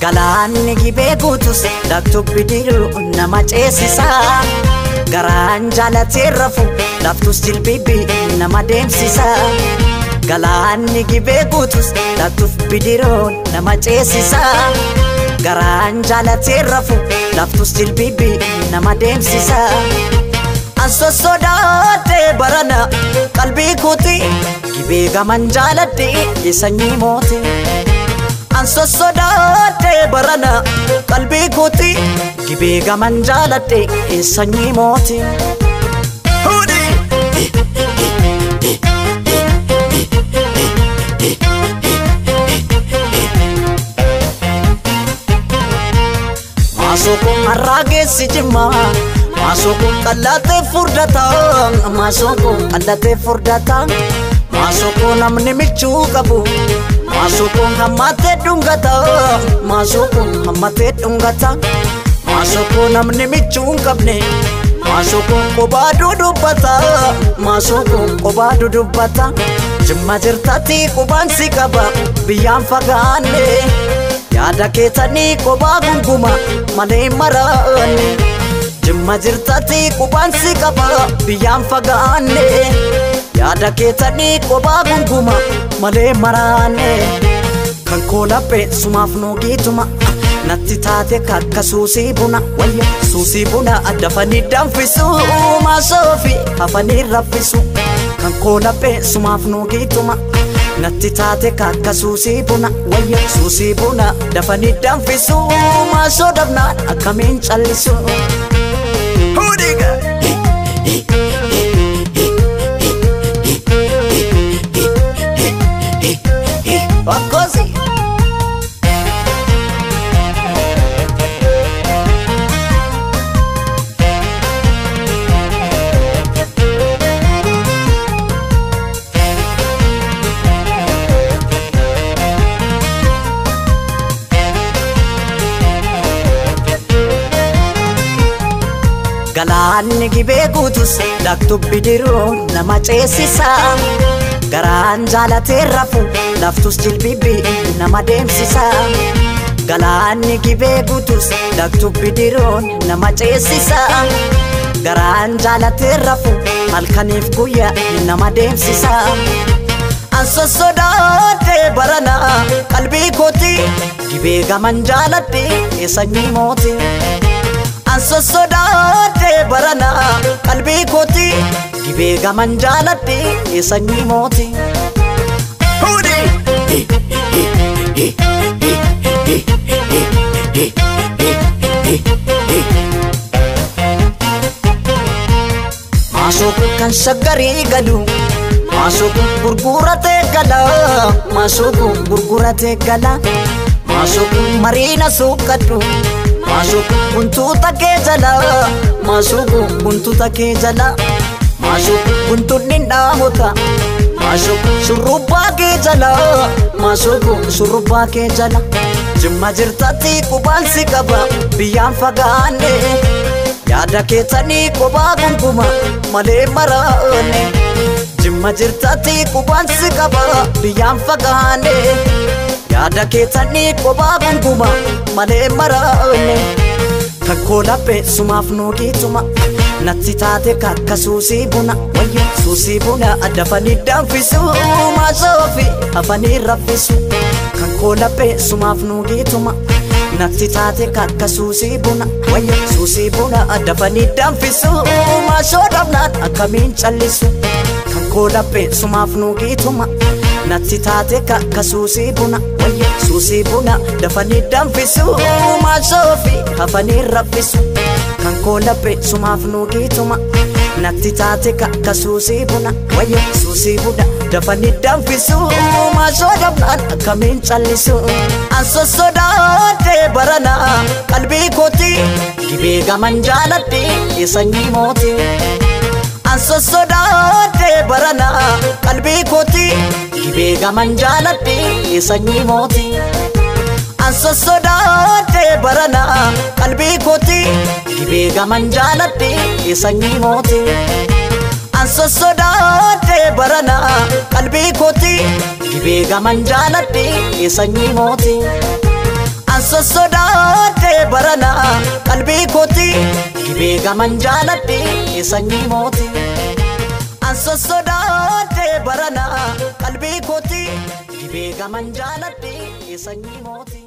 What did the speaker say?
Galaanni gibee guutus laftu bidiru nama ceesisa. Garaan jaalatee rafu laftus jilbibi nama deemsisa. Galaanni gibee guutus laftu bidiru nama ceesisa. Garaan jaalatee rafu laftus jilbibi nama deemsisa. Anso sodaate barana qalbii kooti gibee gaman jaaladhe sanyii mooti. Anso sodaate barana qalbii kooti gibee gaman jaaladhe sanyii mooti. Masukun arrageessi jimma masukun qal'ate furdata masukun qal'ate furdata masukun namni michuu qabu masukun hammate dhungata masukun hammate dhungata masukun namni michuu qabne masukun qobaa dudubbata masukun qobaa dudubbata jimma jirtati qubaan si qaba biyyaan fagaanne yaada keetanii qobaa gunguma malee maraanne jimma jirtati qubaan si qaba biyyaan fagaanne yaada keetanii qobaa gunguma malee maraanne kan koolaphee sumaaf nuugituma natti taate kakka suusii buna wayya suusii buna dafanii danfisu maasoofi hafanii raffisu kan koolaphee sumaaf nuugituma natti taate kakka suusii buna wayya suusii buna dafanii danfisu maasoo dhabnaan akkamiin callisu. Bakkosi Galaanni gibee guutus laftu bidiru nama ceesisa. Garaan jaalatee rafu laftus jilbibi nama deemsisa. Galaanni gibee guutus laftu bidiru nama ceesisa. Garaan jaalatee rafu halkaniif guyyaa nama deemsisa. Anso sodaate barana qalbii kooti gibee gaman jaaladhe sanyii mooti. Anso sodaate barana qalbii kooti gibee gaman jaaladhe sanyii mooti. Masukun kan shaggarii galu masukun gurguratee gala masukun gurguratee gala masukun mariina suuqadhu masukun buntuuta kee jala masukun buntuuta kee jala masukun buntuunni dhaamota masukun shurrubbaa kee jala masukun shurrubbaa kee jala jimma jirtatti qubaan si qaba biyyaan fagaanne yaada keetanii qobaa gunguma malee maraanne jimma jirtatti qubaan si qaba biyyaan fagaanne yaada keetanii qobaa gunguma malee maraanne kan koolaphee sumaaf nuugituma natti taate kakka suusii buna wayya suusii buna dafanii danfisu maasoofi hafanii raffisu kan koolaphee sumaaf nuugituma natti taate kakka suusii buna wayya suusii buna dafanii danfisu maasoo dhabnaan akkamiin callisu kan koolaphee sumaaf nuugituma natti taate kakka suusii buna wayya suusii buna dafanii danfisu maasoofi hafanii raffisu kan koolaphee sumaaf nuugituma natti taate kakka suusii buna wayya suusii buna dafanii danfisu maasoo dhabnaan akkamiin callisu. Anso sodaate barana qalbii kooti gibee gaman jaaladhe sanyii mooti. Anso sodaate barana qalbii kooti gibee gaman jaaladhe sanyii mooti. Anso sodaate barana qalbii kooti gibee gaman jaaladhe sanyii mooti. Anso sodaate barana qalbii kooti gibee gaman jaaladhe sanyii mooti. Anso sodaate barana qalbii kooti dhibee gaman jaaladhe sanyii mooti. Anso sodaate barana qalbii kooti dhibee gaman jaaladhe sanyii mooti.